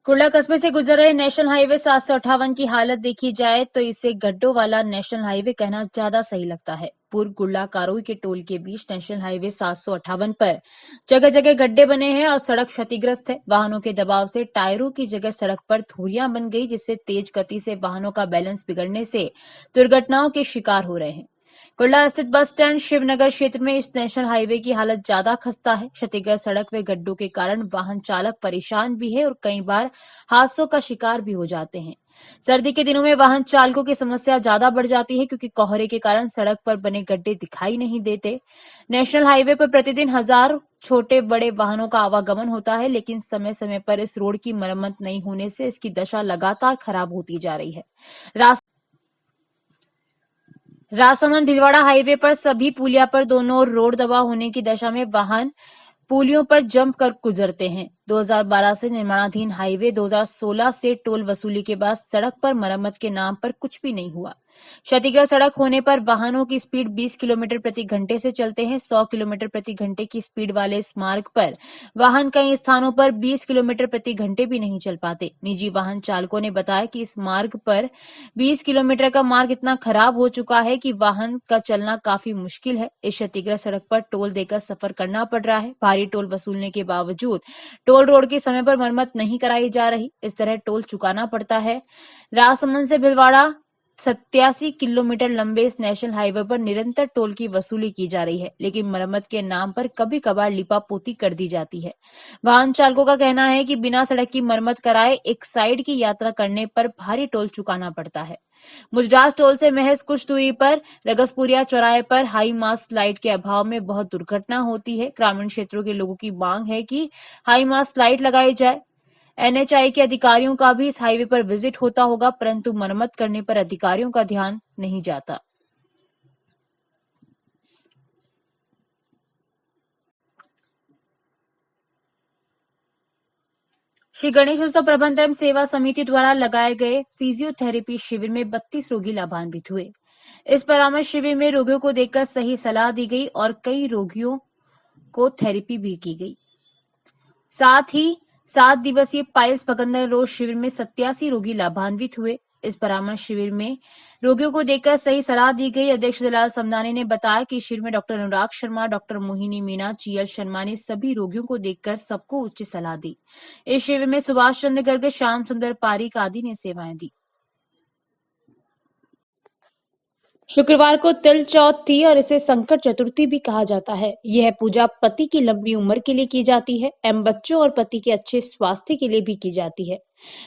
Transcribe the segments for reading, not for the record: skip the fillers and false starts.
कुर्ला कस्बे से गुजर रहे नेशनल हाईवे 758 की हालत देखी जाए तो इसे गड्ढों वाला नेशनल हाईवे कहना ज्यादा सही लगता है। पूर्व कुर्ला कारोई के टोल के बीच नेशनल हाईवे 758 पर जगह जगह गड्ढे बने हैं और सड़क क्षतिग्रस्त है। वाहनों के दबाव से टायरों की जगह सड़क पर धुरियां बन गई, जिससे तेज गति से वाहनों का बैलेंस बिगड़ने से दुर्घटनाओं के शिकार हो रहे हैं। कुर्ला स्थित बस स्टैंड शिवनगर क्षेत्र में इस नेशनल हाईवे की हालत ज्यादा खस्ता है। क्षतिग्रस्त सड़क व गड्ढों के कारण वाहन चालक परेशान भी है और कई बार हादसों का शिकार भी हो जाते हैं। सर्दी के दिनों में वाहन चालकों की समस्या ज्यादा बढ़ जाती है, क्योंकि कोहरे के कारण सड़क पर बने गड्ढे दिखाई नहीं देते। नेशनल हाईवे पर प्रतिदिन हजार छोटे बड़े वाहनों का आवागमन होता है, लेकिन समय समय पर इस रोड की मरम्मत नहीं होने से इसकी दशा लगातार खराब होती जा रही है। राजसमंद भीलवाड़ा हाईवे पर सभी पुलिया पर दोनों ओर रोड दबा होने की दशा में वाहन पुलियों पर जंप कर गुजरते हैं। 2012 से निर्माणाधीन हाईवे 2016 से टोल वसूली के बाद सड़क पर मरम्मत के नाम पर कुछ भी नहीं हुआ। क्षतिग्रस्त सड़क होने पर वाहनों की स्पीड 20 किलोमीटर प्रति घंटे से चलते हैं। 100 किलोमीटर प्रति घंटे की स्पीड वाले इस मार्ग पर वाहन कई स्थानों पर 20 किलोमीटर प्रति घंटे भी नहीं चल पाते। निजी वाहन चालकों ने बताया कि इस मार्ग पर 20 किलोमीटर का मार्ग इतना खराब हो चुका है कि वाहन का चलना काफी मुश्किल है। इस क्षतिग्रस्त सड़क पर टोल देकर सफर करना पड़ रहा है। भारी टोल वसूलने के बावजूद टोल रोड की समय पर मरम्मत नहीं कराई जा रही। इस तरह टोल चुकाना पड़ता है। राजसमंद से भीलवाड़ा 87 किलोमीटर लंबे इस नेशनल हाईवे पर निरंतर टोल की वसूली की जा रही है, लेकिन मरम्मत के नाम पर कभी कभार लिपापोती कर दी जाती है। वाहन चालकों का कहना है कि बिना सड़क की मरम्मत कराए एक साइड की यात्रा करने पर भारी टोल चुकाना पड़ता है। मुजराज टोल से महज कुछ दूरी पर रगसपुरिया चौराहे पर हाई मास्ट लाइट के अभाव में बहुत दुर्घटना होती है। ग्रामीण क्षेत्रों के लोगों की मांग है कि हाई मास्ट लाइट लगाई जाए। एनएचआई के अधिकारियों का भी इस हाईवे पर विजिट होता होगा, परंतु मरम्मत करने पर अधिकारियों का ध्यान नहीं जाता। श्री गणेश उत्सव प्रबंध एवं सेवा समिति द्वारा लगाए गए फिजियोथेरेपी शिविर में 32 रोगी लाभान्वित हुए। इस परामर्श शिविर में रोगियों को देखकर सही सलाह दी गई और कई रोगियों को थेरेपी भी की गई। साथ ही 7 दिवसीय पाइल्स प्रबंधन रोग शिविर में 87 रोगी लाभान्वित हुए। इस परामर्श शिविर में रोगियों को देखकर सही सलाह दी गई। अध्यक्ष दलाल समदानी ने बताया कि शिविर में डॉक्टर अनुराग शर्मा, डॉक्टर मोहिनी मीणा, चीएल शर्मा ने सभी रोगियों को देखकर सबको उचित सलाह दी। इस शिविर में सुभाष चंद्र गर्ग, श्याम सुंदर पारिक आदि ने सेवाएं दी। शुक्रवार को तिल चौथ थी और इसे संकट चतुर्थी भी कहा जाता है। यह पूजा पति की लंबी उम्र के लिए की जाती है एवं बच्चों और पति के अच्छे स्वास्थ्य के लिए भी की जाती है।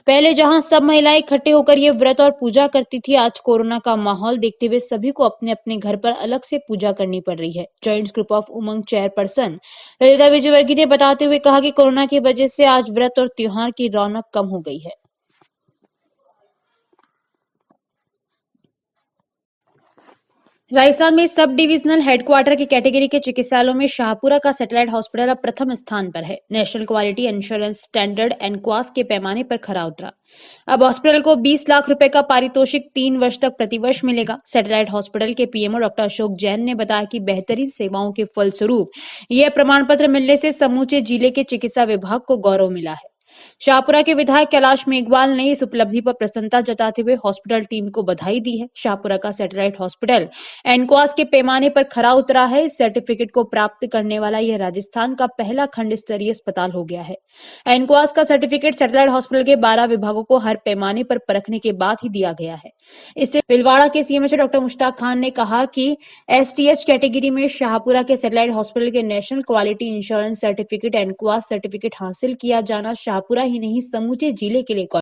पहले जहां सब महिलाएं इकट्ठे होकर ये व्रत और पूजा करती थी, आज कोरोना का माहौल देखते हुए सभी को अपने अपने घर पर अलग से पूजा करनी पड़ रही है। Joint group of Umang chairperson Lalita Vijayvargiya ने बताते हुए कहा कि कोरोना की वजह से आज व्रत और त्योहार की रौनक कम हो गई है। राजस्थान में सब डिविजनल हेडक्वार्टर की कैटेगरी के चिकित्सालयों में शाहपुरा का सैटेलाइट हॉस्पिटल अब प्रथम स्थान पर है। National quality insurance standard NQAS के पैमाने पर खरा उतरा। अब हॉस्पिटल को 20 लाख रुपए का पारितोषिक 3 वर्ष तक प्रतिवर्ष मिलेगा। सैटेलाइट हॉस्पिटल के पीएमओ डॉक्टर अशोक जैन ने बताया कि बेहतरीन सेवाओं के फलस्वरूप यह प्रमाण पत्र मिलने से समूचे जिले के चिकित्सा विभाग को गौरव मिला है। शाहपुरा के विधायक कैलाश मेघवाल ने इस उपलब्धि पर प्रसन्नता जताते हुए हॉस्पिटल टीम को बधाई दी है। शाहपुरा का सैटेलाइट हॉस्पिटल एनक्वास के पैमाने पर खरा उतरा है। इस सर्टिफिकेट को प्राप्त करने वाला यह राजस्थान का पहला खंड स्तरीय अस्पताल हो गया है। एनक्वास का सर्टिफिकेट सैटेलाइट हॉस्पिटल के 12 विभागों को हर पैमाने पर परखने के बाद ही दिया गया है। इससे भीलवाड़ा के सीएमएचओ डॉक्टर मुश्ताक खान ने कहा कि एसटीएच कैटेगरी में शाहपुरा के सैटेलाइट हॉस्पिटल के national quality insurance certificate NQAS certificate हासिल किया जाना शाहपुरा ही नहीं समूचे जिले के लिए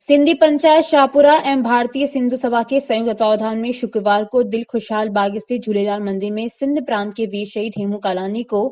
सिंधी पंचायत शाहपुरा एवं भारतीय सिंधु सभा के संयुक्त तत्वावधान में शुक्रवार को दिल खुशहाल बाग स्थित झूलेलाल मंदिर में सिंध प्रांत के वीर शहीद हेमू कालानी को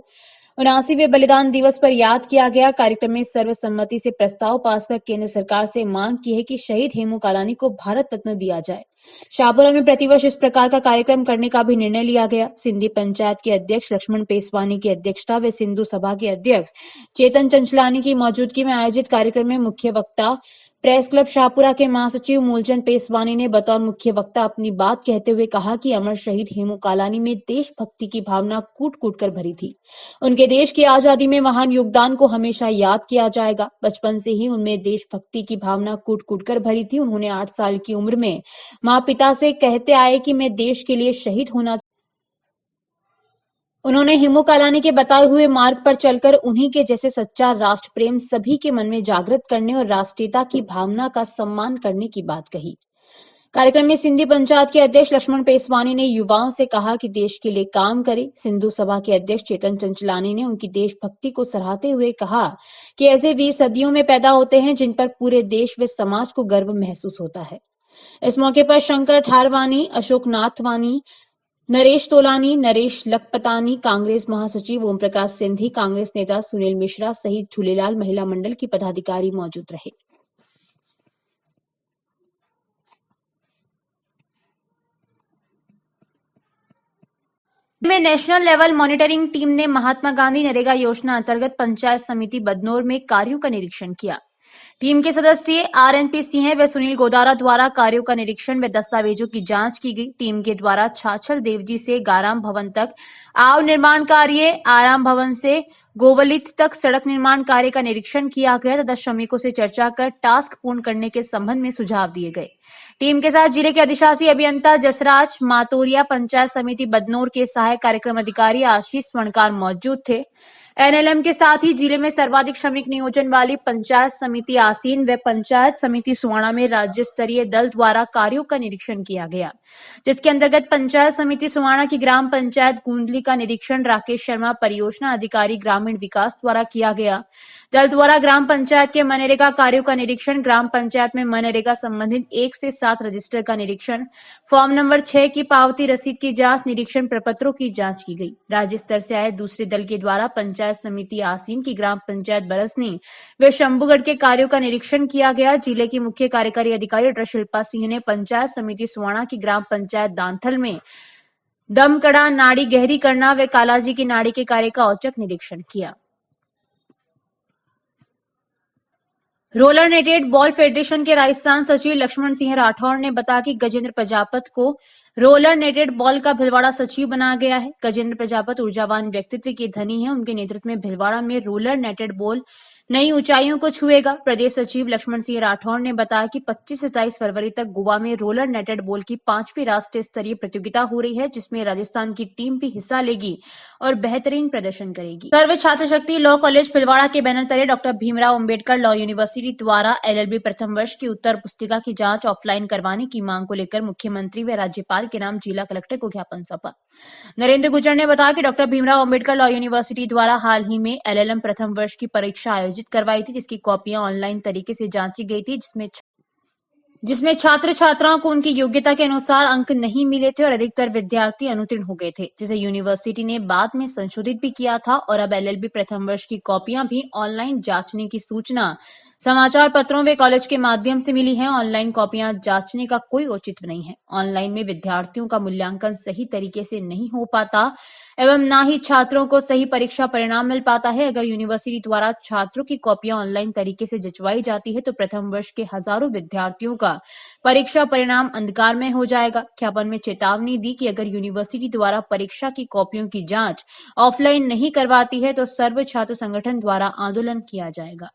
79वें बलिदान दिवस पर याद किया गया। कार्यक्रम में सर्वसम्मति से प्रस्ताव पास कर केंद्र सरकार से मांग की है कि शहीद हेमू कालानी को भारत रत्न दिया जाए। शाहपुरा में प्रतिवर्ष इस प्रकार का कार्यक्रम करने का भी निर्णय लिया गया। सिंधी पंचायत के अध्यक्ष लक्ष्मण पेसवानी की अध्यक्षता व सिंधु सभा के अध्यक्ष चेतन चंचलानी की मौजूदगी में आयोजित कार्यक्रम में मुख्य वक्ता प्रेस क्लब शाहपुरा के महासचिव मूलचंद पेसवानी ने बतौर मुख्य वक्ता अपनी बात कहते हुए कहा कि अमर शहीद हेमू कालानी में देशभक्ति की भावना कूट कूट कर भरी थी। उनके देश की आजादी में महान योगदान को हमेशा याद किया जाएगा। बचपन से ही उनमें देशभक्ति की भावना कूट कूट कर भरी थी। उन्होंने 8 साल की उम्र में माँ पिता से कहते आए कि मैं देश के लिए शहीद होना। उन्होंने हेमू कालानी के बताए हुए मार्ग पर चलकर उन्हीं के जैसे सच्चा राष्ट्र प्रेम सभी के मन में जागृत करने और राष्ट्रीयता की भावना का सम्मान करने की बात कही। कार्यक्रम में सिंधी पंचायत के अध्यक्ष लक्ष्मण पेसवानी ने युवाओं से कहा कि देश के लिए काम करें। सिंधु सभा के अध्यक्ष चेतन चंचलानी ने उनकी देशभक्ति को सराहते हुए कहा कि ऐसे वीर सदियों में पैदा होते हैं जिन पर पूरे देश व समाज को गर्व महसूस होता है। इस मौके पर शंकर ठारवानी, अशोक नाथवानी, नरेश तोलानी, नरेश लखपतानी, कांग्रेस महासचिव ओम प्रकाश सिंधी, कांग्रेस नेता सुनील मिश्रा सहित झूलेलाल महिला मंडल की पदाधिकारी मौजूद रहे। में नेशनल लेवल मॉनिटरिंग टीम ने महात्मा गांधी नरेगा योजना अंतर्गत पंचायत समिति बदनौर में कार्यों का निरीक्षण किया। टीम के सदस्य आरएनपी सिंह व सुनील गोदारा द्वारा कार्यों का निरीक्षण व दस्तावेजों की जांच की गई। टीम के द्वारा छाछल देवजी से गाराम भवन तक आव निर्माण कार्य, आराम भवन से गोवलित तक सड़क निर्माण कार्य का निरीक्षण किया गया तथा श्रमिकों से चर्चा कर टास्क पूर्ण करने के संबंध में सुझाव दिए गए। टीम के साथ जिले के अधिशासी अभियंता जसराज मातोरिया, पंचायत समिति बदनौर के सहायक कार्यक्रम अधिकारी आशीष स्वर्णकार मौजूद थे। एनएलएम के साथ ही जिले में सर्वाधिक श्रमिक नियोजन वाली पंचायत समिति आसीन व पंचायत समिति सुवाणा में राज्य स्तरीय दल द्वारा कार्यों का निरीक्षण किया गया, जिसके अंतर्गत पंचायत समिति सुवाणा की ग्राम पंचायत गुंदली का निरीक्षण राकेश शर्मा परियोजना अधिकारी ग्रामीण विकास द्वारा किया गया। दल द्वारा ग्राम पंचायत के मनरेगा कार्यों का निरीक्षण, ग्राम पंचायत में मनरेगा संबंधित 1 से 7 रजिस्टर का निरीक्षण, फॉर्म नंबर 6 की पावती रसीद की जांच, निरीक्षण प्रपत्रों की जांच की गई। राज्य स्तर से आए दूसरे दल के द्वारा पंचायत समिति आसीन की ग्राम पंचायत बरसनी व शंभुगढ़ के कार्यों का निरीक्षण किया गया। जिले की मुख्य कार्यकारी अधिकारी डॉ शिल्पा सिंह ने पंचायत समिति सुवाणा की ग्राम पंचायत दांथल में दमकड़ा, नाड़ी गहरी करना व कालाजी की नाड़ी के कार्य का औचक निरीक्षण किया। रोलर नेटेड बॉल फेडरेशन के राजस्थान सचिव लक्ष्मण सिंह राठौड़ ने बताया कि गजेंद्र प्रजापत को रोलर नेटेड बॉल का भिलवाड़ा सचिव बनाया गया है। गजेंद्र प्रजापत ऊर्जावान व्यक्तित्व के धनी हैं। उनके नेतृत्व में भिलवाड़ा में रोलर नेटेड बॉल नई ऊंचाइयों को छुएगा। प्रदेश सचिव लक्ष्मण सिंह राठौड़ ने बताया कि 25 से 27 फरवरी तक गोवा में रोलर नेटेड बॉल की 5वीं राष्ट्रीय स्तरीय प्रतियोगिता हो रही है, जिसमें राजस्थान की टीम भी हिस्सा लेगी और बेहतरीन प्रदर्शन करेगी। सर्व छात्र शक्ति लॉ कॉलेज भिलवाड़ा के बैनर तले doctor Bhimrao Ambedkar law university द्वारा एलएलबी प्रथम वर्ष की उत्तर पुस्तिका की जांच ऑफलाइन करवाने की मांग को लेकर मुख्यमंत्री व राज्यपाल के नाम जिला कलेक्टर को ज्ञापन सौंपा। नरेंद्र गुर्जर ने बताया कि doctor Bhimrao Ambedkar law university द्वारा हाल ही में एलएलएम प्रथम वर्ष की परीक्षा आयोजित करवाई थी, जिसकी कॉपियां ऑनलाइन तरीके से जांची गई थी, जिसमें छात्र छात्राओं को उनकी योग्यता के अनुसार अंक नहीं मिले थे और अधिकतर विद्यार्थी अनुत्तीर्ण हो गए थे, जिसे यूनिवर्सिटी ने बाद में संशोधित भी किया था और अब एलएलबी प्रथम वर्ष की कॉपियां भी ऑनलाइन जांचने की सूचना समाचार पत्रों व कॉलेज के माध्यम से मिली है। ऑनलाइन कॉपियां जांचने का कोई औचित्य नहीं है। ऑनलाइन में विद्यार्थियों का मूल्यांकन सही तरीके से नहीं हो पाता एवं ना ही छात्रों को सही परीक्षा परिणाम मिल पाता है। अगर यूनिवर्सिटी द्वारा छात्रों की कॉपियां ऑनलाइन तरीके से जंचवाई जाती है तो प्रथम वर्ष के हजारों विद्यार्थियों का परीक्षा परिणाम अंधकार में हो जाएगा। ज्ञापन में चेतावनी दी कि अगर यूनिवर्सिटी द्वारा परीक्षा की कॉपियों की जांच ऑफलाइन नहीं करवाती है तो सर्व छात्र संगठन द्वारा आंदोलन किया जाएगा।